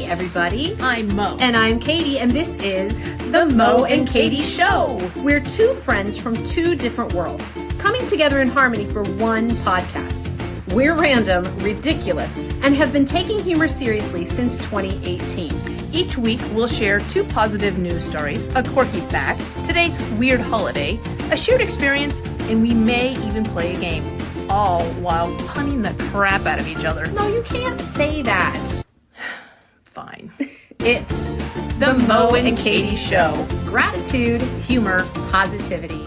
everybody. I'm Mo. And I'm Katie, and this is The Mo and Katie Show. We're two friends from two different worlds, coming together in harmony for one podcast. We're random, ridiculous, and have been taking humor seriously since 2018. Each week, we'll share two positive news stories, a quirky fact, today's weird holiday, a shared experience, and we may even play a game, all while punning the crap out of each other. No, you can't say that. Fine. It's The Mo and Katie Show. Gratitude, humor, positivity.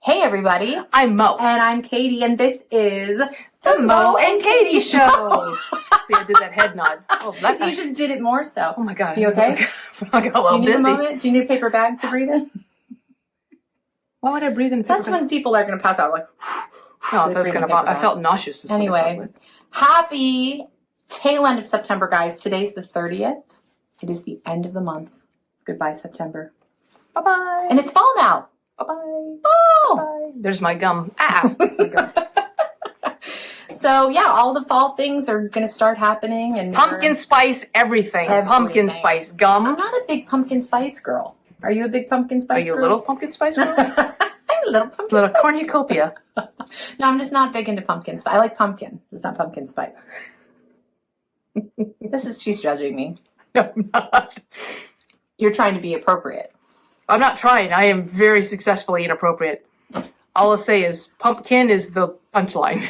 Hey, everybody. I'm Mo. And I'm Katie, and this is The Mo and Katie Show. See, I did that head nod. Oh, that's You just did it more so. Oh my God. You okay? I got a little Do you need busy. a moment? Do you need a paper bag to breathe in? Why would I breathe in? That's when people are going to pass out like... No, I felt nauseous. Anyway, happy tail end of September, guys. Today's the 30th. It is the end of the month. Goodbye, September. Bye-bye. And it's fall now. Bye-bye. Fall. Bye. There's my gum. Ah, that's my gum. So, yeah, all the fall things are going to start happening. And Pumpkin spice everything. Pumpkin spice gum. I'm not a big pumpkin spice girl. Are you a big pumpkin spice girl? Are you a little pumpkin spice girl? I'm a little pumpkin Little spice. cornucopia. No, I'm just not big into pumpkin spice. I like pumpkin. It's not pumpkin spice. She's judging me. No, I'm not. You're trying to be appropriate. I'm not trying. I am very successfully inappropriate. All I'll say is pumpkin is the punchline.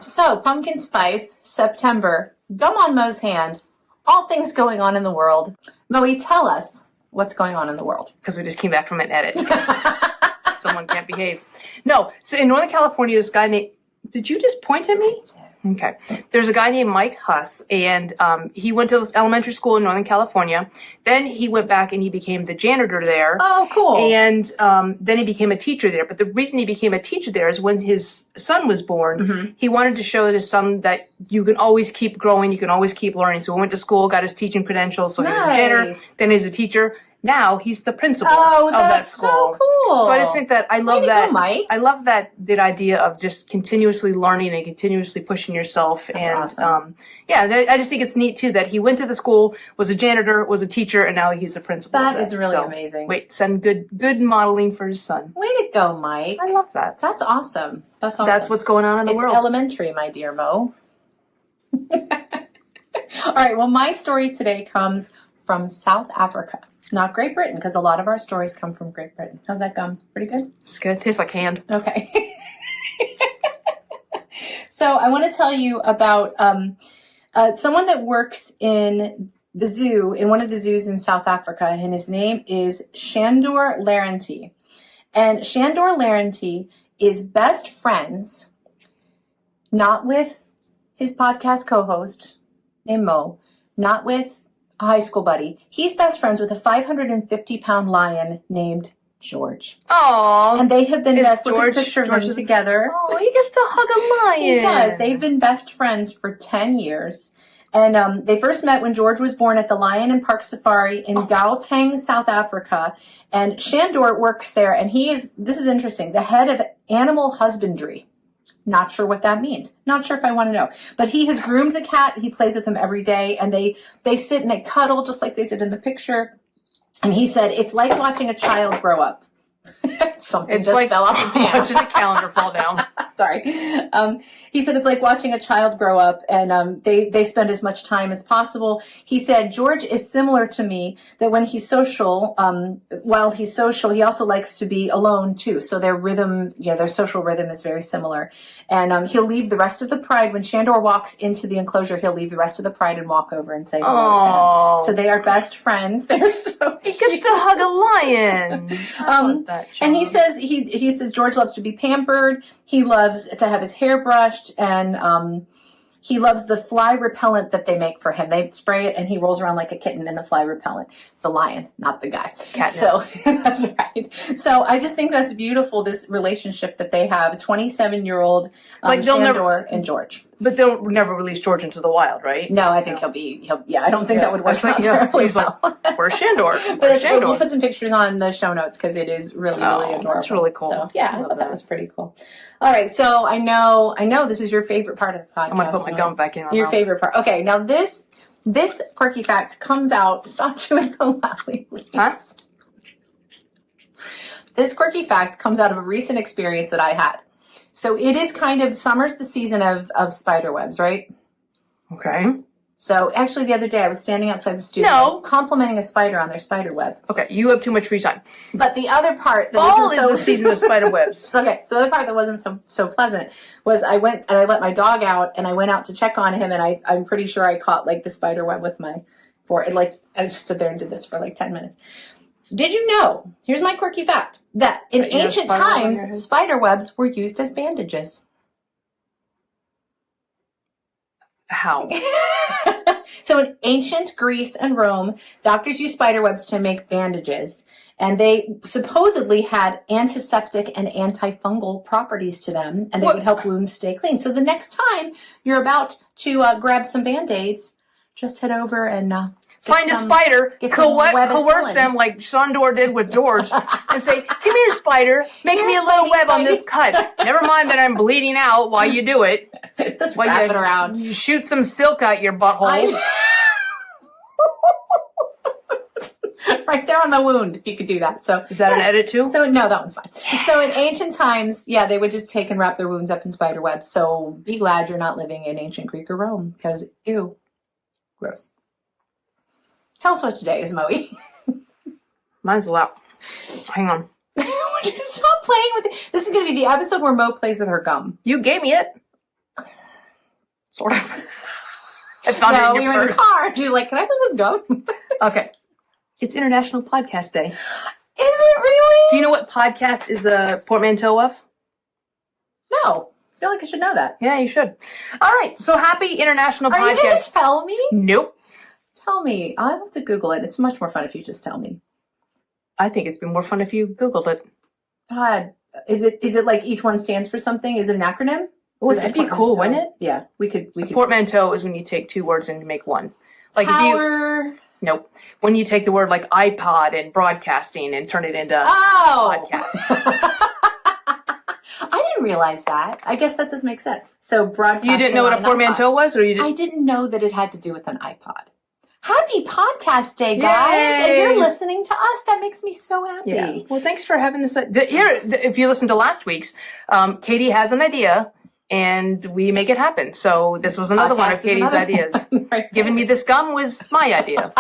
So, pumpkin spice, September, gum on Mo's hand, all things going on in the world. Moe, tell us what's going on in the world. Because we just came back from an edit. Someone can't behave. No, so in Northern California, this guy named... Did you just point at me? Okay. There's a guy named Mike Huss, and he went to this elementary school in Northern California. Then he went back and he became the janitor there. Oh, cool. And then he became a teacher there. But the reason he became a teacher there is when his son was born, he wanted to show his son that you can always keep growing, you can always keep learning. So he went to school, got his teaching credentials, so he was a janitor, then he was a teacher. Now he's the principal of that school. So cool. So I just think that I love Way to that. go, Mike. I love that idea of just continuously learning and continuously pushing yourself. That's and awesome. I just think it's neat too that he went to the school, was a janitor, was a teacher, and now he's a principal. That is really amazing. Wait, send good modeling for his son. Way to go, Mike. I love that. That's awesome. That's awesome. That's what's going on in the world. It's elementary, my dear Mo. All right, well, my story today comes from South Africa. Not Great Britain, because a lot of our stories come from Great Britain. How's that gum? Pretty good? It's good. Tastes like hand. Okay. So I want to tell you about someone that works in the zoo, in one of the zoos in South Africa, and his name is Shandor Larenty. And Shandor Larenty is best friends, not with his podcast co-host named Mo, not with a high school buddy. He's best friends with a 550-pound lion named George. Aww. And they have been best George, look at a picture of them together. Oh, he gets to hug a lion. He does. They've been best friends for 10 years. And they first met when George was born at the Lion and Park Safari in Gauteng, South Africa. And Shandor works there, and this is interesting, the head of animal husbandry. Not sure what that means. Not sure if I want to know. But he has groomed the cat. He plays with him every day. And they sit and they cuddle just like they did in the picture. And he said, it's like watching a child grow up. Something just fell off the pan. Watching a calendar fall down. Sorry. He said it's like watching a child grow up, and they spend as much time as possible. He said, George is similar to me, that when he's social, while he's social, he also likes to be alone too. So their rhythm, their social rhythm is very similar. And he'll leave the rest of the pride. When Shandor walks into the enclosure, he'll leave the rest of the pride and walk over and say hello to him. So they are best friends. They're so cute. He gets to hug a lion. And he says he says George loves to be pampered. He loves to have his hair brushed, and he loves the fly repellent that they make for him. They spray it, and he rolls around like a kitten in the fly repellent. The lion, not the guy. Catnip. So That's right. So I just think that's beautiful, this relationship that they have, 27-year-old Like, they'll Shandor and George. But they'll never release George into the wild, right? No, I think yeah, I don't think that would work out terribly well. Where's Shandor? But we'll put some pictures on the show notes because it is really, really adorable. That's really cool. So yeah, I thought that was pretty cool. All right, so I know this is your favorite part of the podcast. I'm going to put my gum back in. Your favorite part. Okay, now this quirky fact comes out. Stop chewing the loudly, please. Huh? This quirky fact comes out of a recent experience that I had. So it is kind of, summer's the season of spider webs, right? Okay. So actually the other day I was standing outside the studio complimenting a spider on their spider web. Okay, you have too much free time. But the other part that Fall wasn't is the season of spider webs. Okay, so the other part that wasn't so pleasant was I went and I let my dog out and I went out to check on him and I'm pretty sure I caught like the spider web with my fork. Like I just stood there and did this for like 10 minutes. Did you know, here's my quirky fact, that in ancient times, spider webs were used as bandages. How? So in ancient Greece and Rome, doctors used spider webs to make bandages. And they supposedly had antiseptic and antifungal properties to them. And they would help wounds stay clean. So the next time you're about to grab some Band-Aids, just head over and find a spider, coerce them like Shandor did with George, and say, "Come here, spider, make me a little web on this cut. Never mind that I'm bleeding out while you do it. Just wrap it around. You shoot some silk out your butthole." Right there on the wound, if you could do that. So is that an edit too? So no, that one's fine. So in ancient times, they would just take and wrap their wounds up in spider webs. So be glad you're not living in ancient Greek or Rome, because ew, gross. Tell us what today is, Moe. Mine's a lot. Hang on. Would you stop playing with it? This is going to be the episode where Mo plays with her gum. You gave me it. Sort of. I found it in your we were in the car. She's like, "Can I play this gum?" Okay. It's International Podcast Day. Is it really? Do you know what podcast is a portmanteau of? No. I feel like I should know that. Yeah, you should. All right. So happy International Podcast. Are you going to tell me? Nope. Tell me. I'll have to Google it. It's much more fun if you just tell me. I think it's been more fun if you Googled it. God. Is it like each one stands for something? Is it an acronym? Oh, that'd be cool, wouldn't it? Yeah. We could. Portmanteau is when you take two words and make one. Like Power. Nope. When you take the word like iPod and broadcasting and turn it into podcast. I didn't realize that. I guess that does make sense. So broadcasting. You didn't know what a portmanteau was, or you didn't? I didn't know that it had to do with an iPod. Happy Podcast Day, guys! Yay! And you're listening to us. That makes me so happy. Yeah. Well, thanks for having this. If you listened to last week's, Katie has an idea. And we make it happen. So this was another one of Katie's ideas. Right. Giving me this gum was my idea.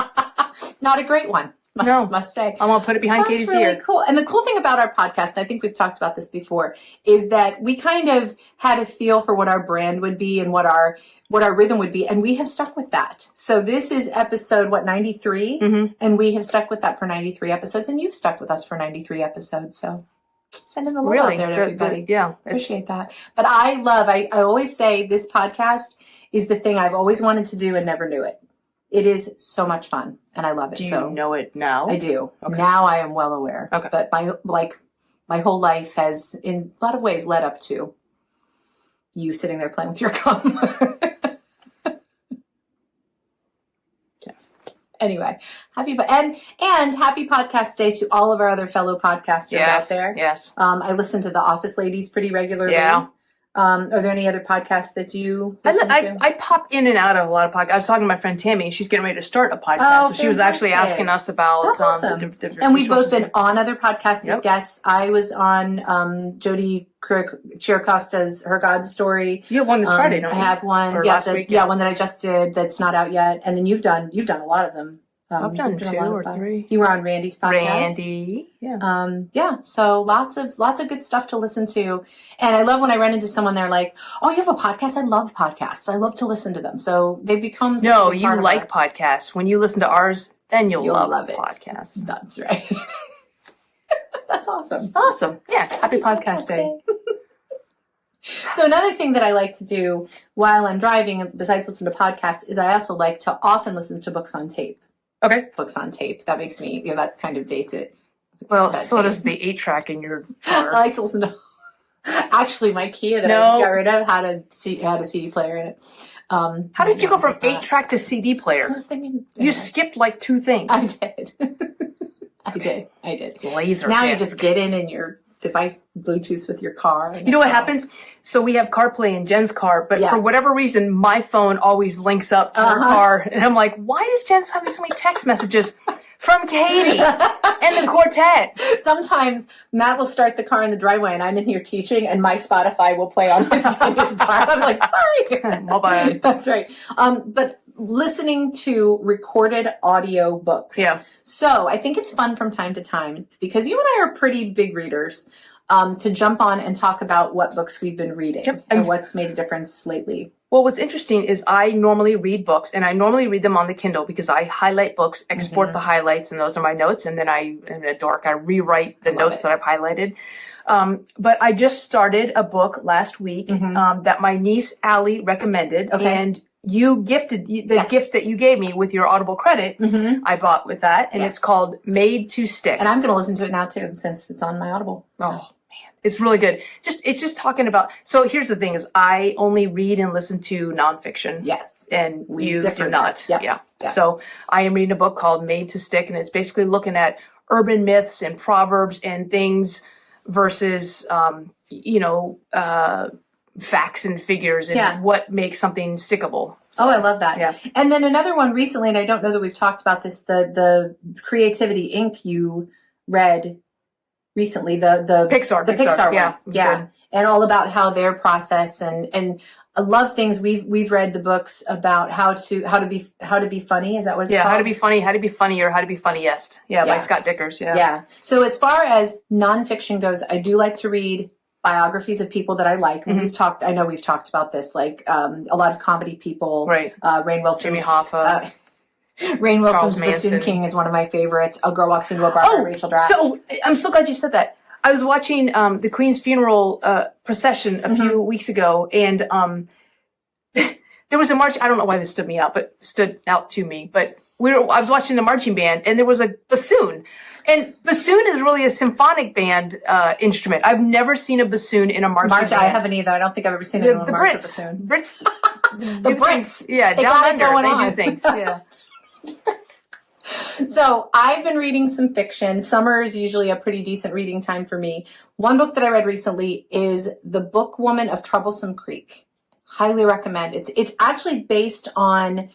Not a great one, must say. I'm going to put it behind Katie's ear. That's really cool. And the cool thing about our podcast, I think we've talked about this before, is that we kind of had a feel for what our brand would be and what our rhythm would be. And we have stuck with that. So this is episode, 93? Mm-hmm. And we have stuck with that for 93 episodes. And you've stuck with us for 93 episodes. So sending the love out there to everybody. Yeah. Appreciate that. But I always say this podcast is the thing I've always wanted to do and never knew it. It is so much fun and I love it. Do you know it now? I do. Okay. Now I am well aware. Okay. But my whole life has in a lot of ways led up to you sitting there playing with your gum. Anyway, happy Podcast Day to all of our other fellow podcasters out there. Yes. I listen to the Office Ladies pretty regularly. Yeah. Are there any other podcasts that you listen to? I pop in and out of a lot of podcasts. I was talking to my friend Tammy. She's getting ready to start a podcast. So she was actually asking us about That's awesome. And we've both been on other podcasts as guests. I was on Jody Chiricosta's Her God Story. You have one this Friday, don't you? I have one. One that I just did that's not out yet. And then you've done a lot of them. I've done 2 or 3. You were on Randy's podcast. Randy, yeah. So lots of good stuff to listen to. And I love when I run into someone, they're like, "Oh, you have a podcast? I love podcasts. I love to listen to them." So they become No, you like podcasts. When you listen to ours, then you'll love podcasts. That's right. That's awesome. Awesome. Yeah. Happy Podcast Day. So another thing that I like to do while I'm driving, besides listen to podcasts, is I also like to often listen to books on tape. Okay. Books on tape. That makes me, that kind of dates it. Well, cassette so tape. does the 8-track in your I car. like to listen to. Actually, my Kia that I just got rid of had a CD player in it. How did you go from 8-track to CD player? I was thinking You skipped like 2 things. I did. I did. Laser. Now you just get in your device Bluetooth with your car. You know what happens? So we have CarPlay in Jen's car, but for whatever reason, my phone always links up to her car. And I'm like, why does Jen have so many text messages from Katie and the quartet? Sometimes Matt will start the car in the driveway and I'm in here teaching and my Spotify will play on his car. I'm like, sorry. My bad. That's right. But listening to recorded audio books. Yeah. So I think it's fun from time to time because you and I are pretty big readers to jump on and talk about what books we've been reading and what's made a difference lately. Well, what's interesting is I normally read books, and I normally read them on the Kindle because I highlight books, export the highlights, and those are my notes, and then in the dark, I rewrite the notes that I've highlighted. But I just started a book last week that my niece, Allie, recommended, and you gifted the gift that you gave me with your Audible credit. I bought with that, and it's called Made to Stick. And I'm going to listen to it now, too, since it's on my Audible. Oh. It's really good. It's just talking about, so here's the thing is I only read and listen to nonfiction. Yes. And you do not. Yep. Yeah. So I am reading a book called Made to Stick, and it's basically looking at urban myths and proverbs and things versus, facts and figures and what makes something stickable. So, I love that. Yeah. And then another one recently, and I don't know that we've talked about this, the Creativity Inc. you read recently, the Pixar one. Yeah. And all about how their process and I love things. We've read the books about how to be funny. Is that what it's called? How to be funny, how to be funnier, how to be funniest. By Scott Dickers. Yeah. So as far as nonfiction goes, I do like to read biographies of people that I like. I know we've talked about this, like a lot of comedy people. Right. Rainn Wilson's Jimmy Hoffa. Rainn Wilson's Bassoon King is one of my favorites. A Girl Walks Into a Bar by Rachel Dratch. So I'm so glad you said that. I was watching the Queen's funeral procession a few weeks ago, and there was a march. I don't know why this stood out to me, but I was watching the marching band, and there was a bassoon. And bassoon is really a symphonic band instrument. I've never seen a bassoon in a marching band. I haven't either. I don't think I've ever seen anyone march a bassoon. Brits. The Brits. Yeah, down under. They do things. Yeah. So I've been reading some fiction. Summer is usually a pretty decent reading time for me. One book that I read recently is The Bookwoman of Troublesome Creek. Highly recommend. It's actually based on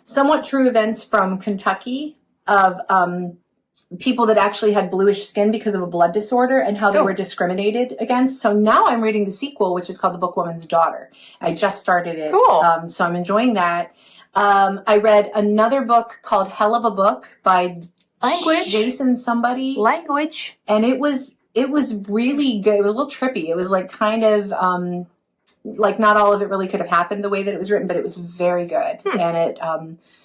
somewhat true events from Kentucky of people that actually had bluish skin because of a blood disorder and how they were discriminated against. So now I'm reading the sequel, which is called The Bookwoman's Daughter. I just started it. Cool. So I'm enjoying that. I read another book called Hell of a Book by Jason somebody. And it was really good. It was a little trippy. It was like kind of, like not all of it really could have happened the way that it was written, but it was very good. And it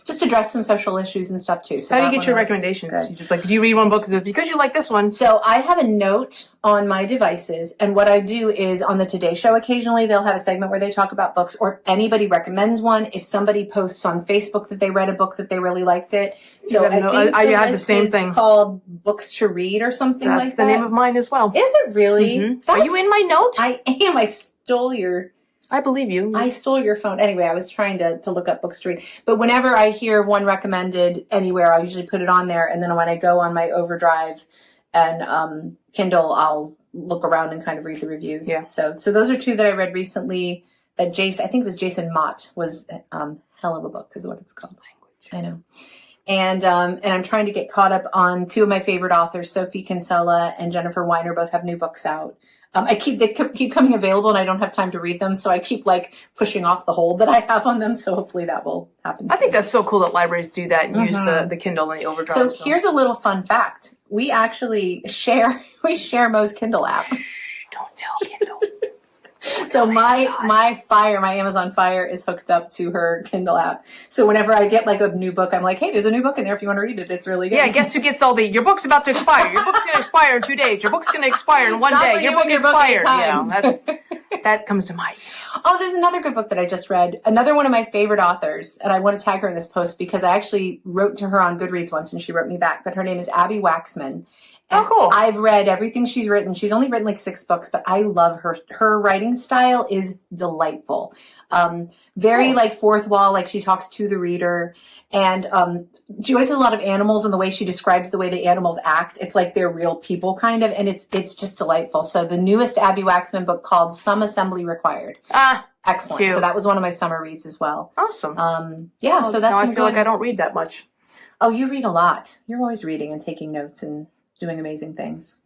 just addressed some social issues and stuff too. So how do you get your recommendations? You just do you read one book because you like this one? So I have a note on my devices, and what I do is on the Today Show occasionally they'll have a segment where they talk about books, or anybody recommends one. If somebody posts on Facebook that they read a book that they really liked it. So I think I have the same thing called Books to Read or something like that. That's the name of mine as well. Is it really? Are you in my note? I am. I believe you. I stole your phone. Anyway, I was trying to look up books to read. But whenever I hear one recommended anywhere, I'll usually put it on there. And then when I go on my Overdrive and Kindle, I'll look around and kind of read the reviews. Yeah. So those are two that I read recently that I think it was Jason Mott was Hell of a Book is what it's called. I know. And I'm trying to get caught up on two of my favorite authors, Sophie Kinsella and Jennifer Weiner, both have new books out. They keep coming available and I don't have time to read them. So I keep pushing off the hold that I have on them. So hopefully that will happen soon. I think that's so cool that libraries do that and use the Kindle and the Overdrive. So here's a little fun fact. We actually share Mo's Kindle app. Shh, don't tell Kindle. So my Amazon Fire is hooked up to her Kindle app. So whenever I get a new book, I'm like, hey, there's a new book in there if you want to read it. It's really good. Yeah, guess who gets your book's about to expire. Your book's going to expire in 2 days. Your book's going to expire in 1 day. Your book expired. That comes to mind. Oh, there's another good book that I just read. Another one of my favorite authors, and I want to tag her in this post because I actually wrote to her on Goodreads once and she wrote me back. But her name is Abby Waxman. And cool. I've read everything she's written. She's only written like 6 books, but I love her. Her writing style is delightful. Very like fourth wall, like she talks to the reader. And she always has a lot of animals, and the way she describes the way the animals act, it's like they're real people kind of, and it's just delightful. So the newest Abby Waxman book called Some Assembly Required. Excellent. Cute. So that was one of my summer reads as well. Awesome. So that's now some I feel like I don't read that much. Oh, you read a lot. You're always reading and taking notes and doing amazing things.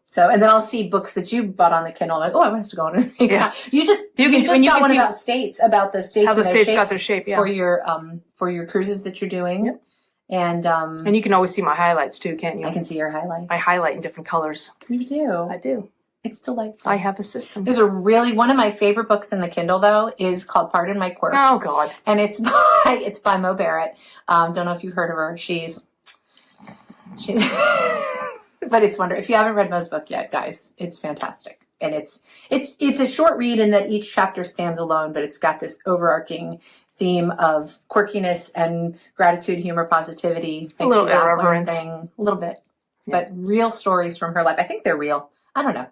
So, and then I'll see books that you bought on the Kindle. I'm like, oh, I have to go on and read that. You just got one about states, about the states how the and states got their shape, for your cruises that you're doing. Yep. And you can always see my highlights too, can't you? I can see your highlights. I highlight in different colors. You do. I do. It's delightful. I have a system. There's one of my favorite books in the Kindle though is called Pardon My Quirk. Oh God. And it's by Mo Barrett. Don't know if you've heard of her. She's but it's wonderful. If you haven't read Mo's book yet, guys, it's fantastic. And it's a short read in that each chapter stands alone, but it's got this overarching theme of quirkiness and gratitude, humor, positivity. A little irreverence. A little bit. Yeah. But real stories from her life. I think they're real. I don't know.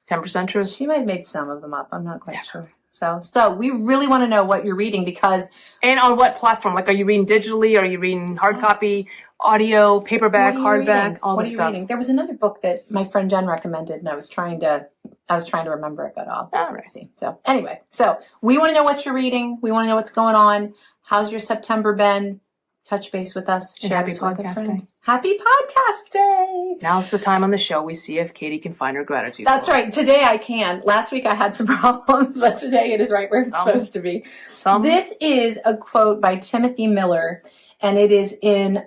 10% truth. She might have made some of them up. I'm not quite sure. So we really want to know what you're reading because... And on what platform? Like, are you reading digitally? Are you reading hard copy, audio, paperback, hardback, all this stuff? Reading? There was another book that my friend Jen recommended, and I was trying to remember it, but I'll see. So anyway, we want to know what you're reading. We want to know what's going on. How's your September been? Touch base with us. And happy podcast day. Happy podcast day. Now's the time on the show we see if Katie can find her gratitude. That's right. Today I can. Last week I had some problems, but today it is right where it's supposed to be. This is a quote by Timothy Miller, and it is in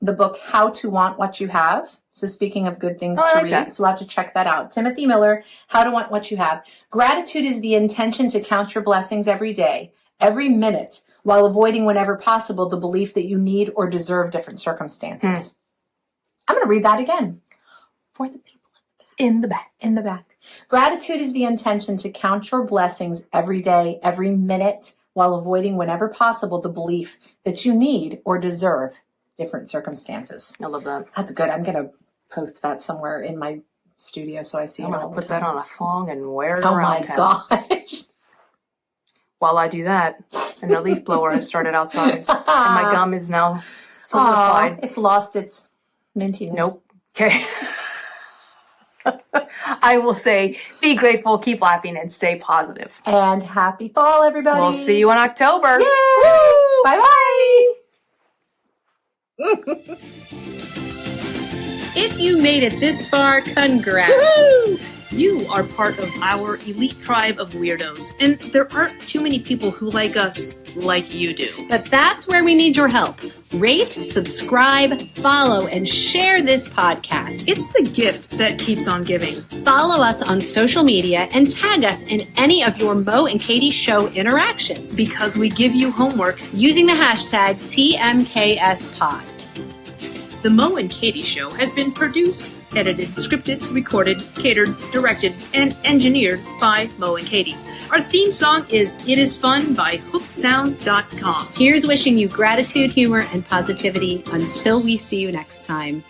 the book How to Want What You Have. So speaking of good things to read, so we'll have to check that out. Timothy Miller, How to Want What You Have. Gratitude is the intention to count your blessings every day, every minute, while avoiding whenever possible the belief that you need or deserve different circumstances. I'm going to read that again for the people in the back. In the back. Gratitude is the intention to count your blessings every day, every minute, while avoiding whenever possible the belief that you need or deserve different circumstances. I love that. That's good. I'm going to post that somewhere in my studio so I see it all the time. I'm going to put that on a thong and wear it around town. Oh my gosh. While I do that, and the leaf blower has started outside, and my gum is now solidified. It's lost its mintiness. Nope. Okay. I will say, be grateful, keep laughing, and stay positive. And happy fall, everybody. We'll see you in October. Yay! Bye-bye. If you made it this far, congrats. Woo! You are part of our elite tribe of weirdos, and there aren't too many people who like us like you do. But that's where we need your help. Rate, subscribe, follow, and share this podcast. It's the gift that keeps on giving. Follow us on social media and tag us in any of your Mo and Katie show interactions. Because we give you homework using the hashtag TMKSPod. The Mo and Katie Show has been produced, edited, scripted, recorded, catered, directed, and engineered by Mo and Katie. Our theme song is It Is Fun by hooksounds.com. Here's wishing you gratitude, humor, and positivity until we see you next time.